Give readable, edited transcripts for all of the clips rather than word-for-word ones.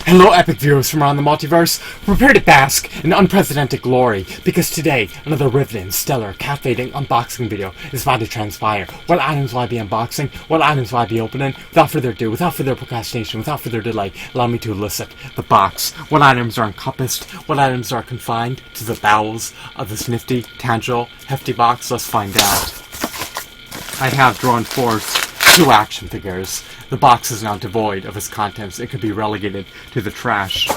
Hello, epic viewers from around the multiverse. Prepare to bask in unprecedented glory, because today, another riveting, stellar, captivating unboxing video is about to transpire. What items will I be unboxing? What items will I be opening? Without further ado, without further procrastination, without further delay, allow me to elicit the box. What items are encompassed? What items are confined to the bowels of this nifty, tangible, hefty box? Let's find out. I have drawn forth 2 action figures. The box is now devoid of its contents. It could be relegated to the trash.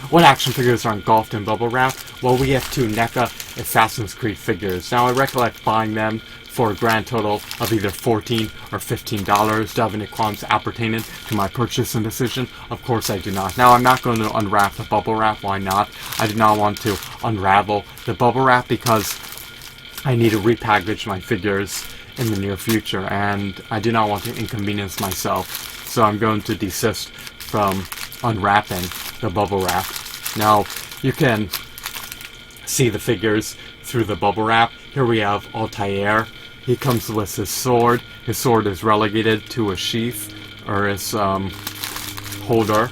What action figures are engulfed in bubble wrap? Well, we have 2 NECA Assassin's Creed figures. Now, I recollect buying them for a grand total of either $14 or $15. Do I have any qualms appertaining to my purchasing decision? Of course I do not. Now, I'm not going to unwrap the bubble wrap. Why not? I do not want to unravel the bubble wrap because I need to repackage my figures in the near future, and I do not want to inconvenience myself, so I'm going to desist from unwrapping the bubble wrap. Now, you can see the figures through the bubble wrap. Here we have Altair. He comes with his sword. His sword is relegated to a sheath, or his holder,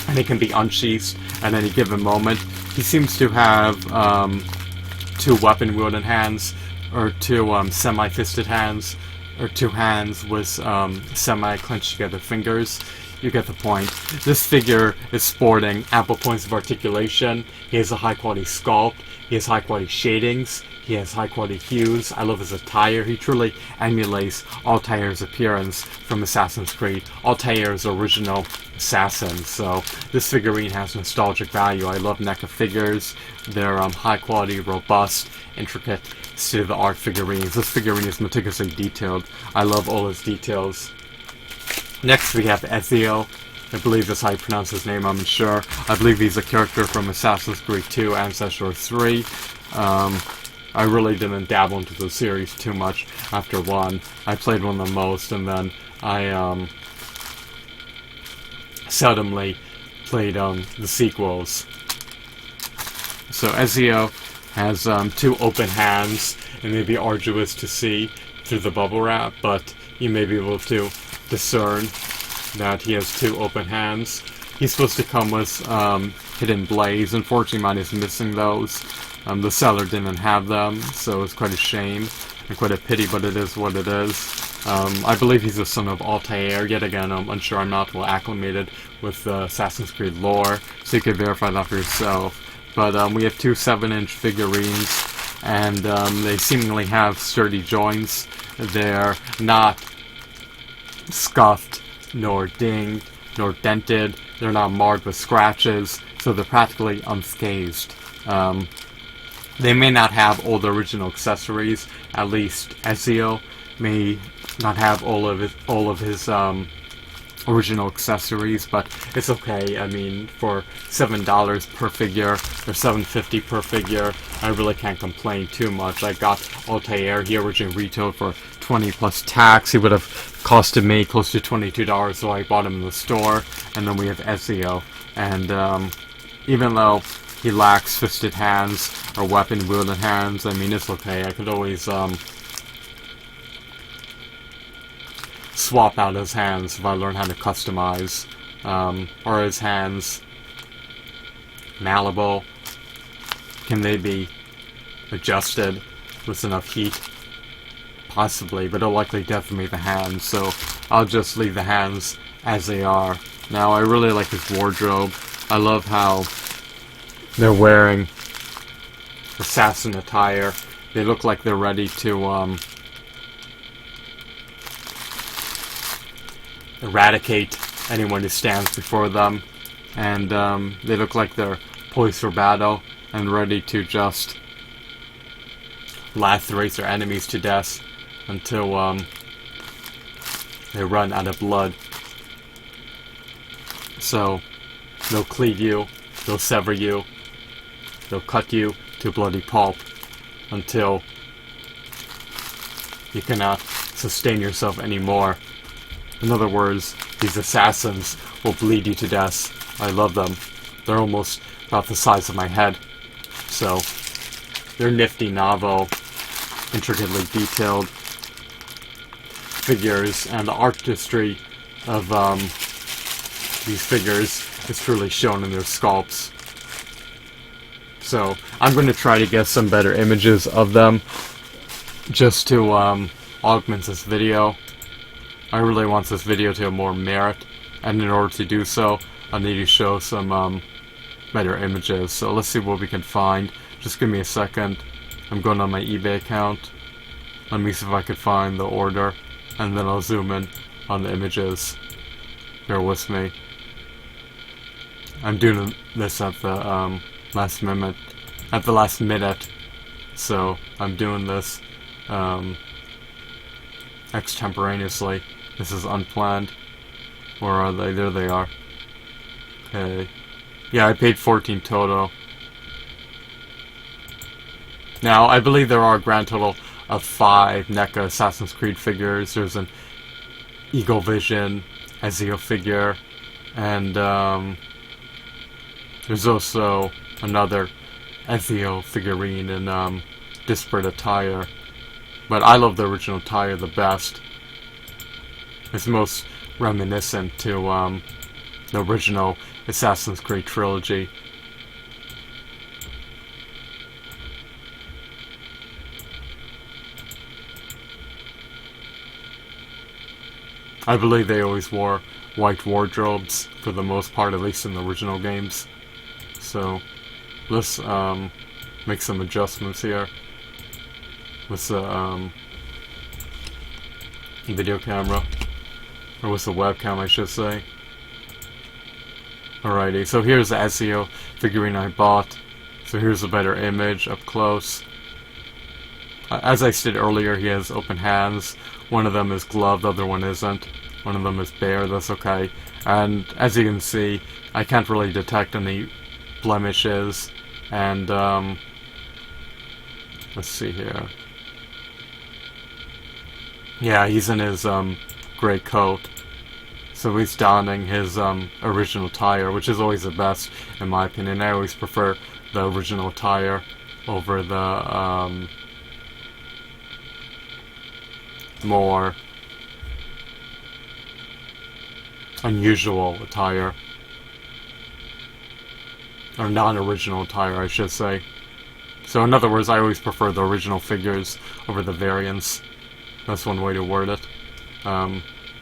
and it can be unsheathed at any given moment. He seems to have 2 weapon-wielding hands, or 2 semi-fisted hands, or 2 hands with semi-clenched together fingers. You get the point. This figure is sporting ample points of articulation. He has a high-quality sculpt. He has high-quality shadings. He has high-quality hues. I love his attire. He truly emulates Altair's appearance from Assassin's Creed. Altair's original assassin. So this figurine has nostalgic value. I love NECA figures. They're high-quality, robust, intricate, state-of-the-art figurines. This figurine is meticulously detailed. I love all his details. Next we have Ezio. I believe that's how you pronounce his name, I'm unsure. I believe he's a character from Assassin's Creed 2, Ancestor 3. I really didn't dabble into the series too much after 1. I played 1 the most, and then I seldomly played the sequels. So Ezio has 2 open hands. It may be arduous to see through the bubble wrap, but you may be able to discern that he has 2 open hands. He's supposed to come with hidden blades. Unfortunately, mine is missing those. The seller didn't have them, so it's quite a shame and quite a pity, but it is what it is. I believe he's the son of Altair. Yet again, I'm unsure. I'm not well acclimated with Assassin's Creed lore, so you can verify that for yourself. But we have 2 7-inch figurines, and they seemingly have sturdy joints. They're not scuffed, nor dinged, nor dented. They're not marred with scratches, so they're practically unscathed. They may not have all the original accessories. At least Ezio may not have all of his original accessories, but it's okay. I mean, for $7 per figure, or $7.50 per figure, I really can't complain too much. I got Altair. He originally retailed for $20 plus tax. He would have costed me close to $22, so I bought him in the store. And then we have Ezio, and even though he lacks fisted hands or weapon-wielding hands, I mean, it's okay. I could always swap out his hands if I learn how to customize. Are his hands malleable? Can they be adjusted with enough heat? Possibly, but it'll likely definitely the hands, so I'll just leave the hands as they are. Now, I really like his wardrobe. I love how they're wearing assassin attire. They look like they're ready to eradicate anyone who stands before them, and they look like they're poised for battle and ready to just lacerate their enemies to death until they run out of blood. So they'll cleave you, they'll sever you, they'll cut you to bloody pulp until you cannot sustain yourself anymore. In other words, these assassins will bleed you to death. I love them. They're almost about the size of my head. So, they're nifty, novel, intricately detailed figures, and the artistry of these figures is truly shown in their sculpts. So I'm going to try to get some better images of them just to augment this video. I really want this video to have more merit, and in order to do so, I need to show some better images. So let's see what we can find. Just give me a second. I'm going on my eBay account. Let me see if I can find the order, and then I'll zoom in on the images. Bear with me. I'm doing this at the last minute, so I'm doing this extemporaneously. This is unplanned. Where are they? There they are. Okay. Yeah, I paid 14 total. Now, I believe there are a grand total of 5 NECA Assassin's Creed figures. There's an Eagle Vision, Ezio figure, and there's also another Ezio figurine in disparate attire. But I love the original attire the best. It's most reminiscent to the original Assassin's Creed trilogy. I believe they always wore white wardrobes for the most part, at least in the original games. So let's make some adjustments here with the video camera, or with the webcam I should say. Alrighty, so here's the Ezio figurine I bought. So here's a better image up close. As I stated earlier, he has open hands. One of them is gloved, the other one isn't. One of them is bare, that's okay. And as you can see, I can't really detect any blemishes. And let's see here. Yeah, he's in his gray coat. So he's donning his original attire, which is always the best in my opinion. I always prefer the original attire over the more unusual attire, or non-original attire I should say. So in other words, I always prefer the original figures over the variants. That's one way to word it.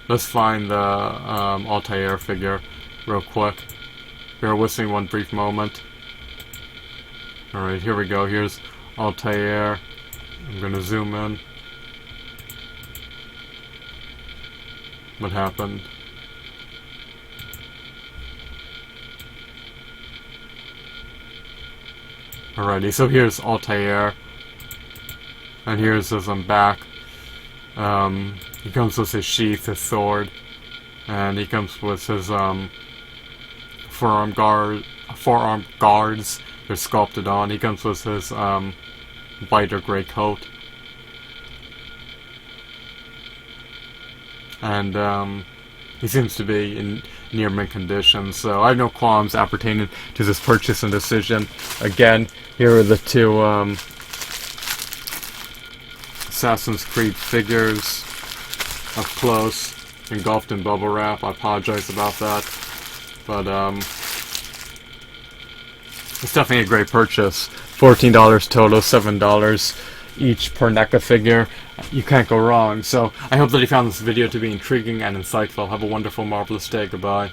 Let's find the Altair figure real quick. Bear with me one brief moment. Alright, here we go. Here's Altair. I'm gonna zoom in. What happened? Alrighty, so here's Altair. And here's his back. He comes with his sheath, his sword, and he comes with his forearm guards. They're sculpted on. He comes with his lighter gray coat, and he seems to be in near mint condition. So I have no qualms appertaining to this purchase and decision. Again, here are the two Assassin's Creed figures up close, engulfed in bubble wrap. I apologize about that, but it's definitely a great purchase. $14 total, $7 each per NECA figure. You can't go wrong. So I hope that you found this video to be intriguing and insightful. Have a wonderful, marvelous day. Goodbye.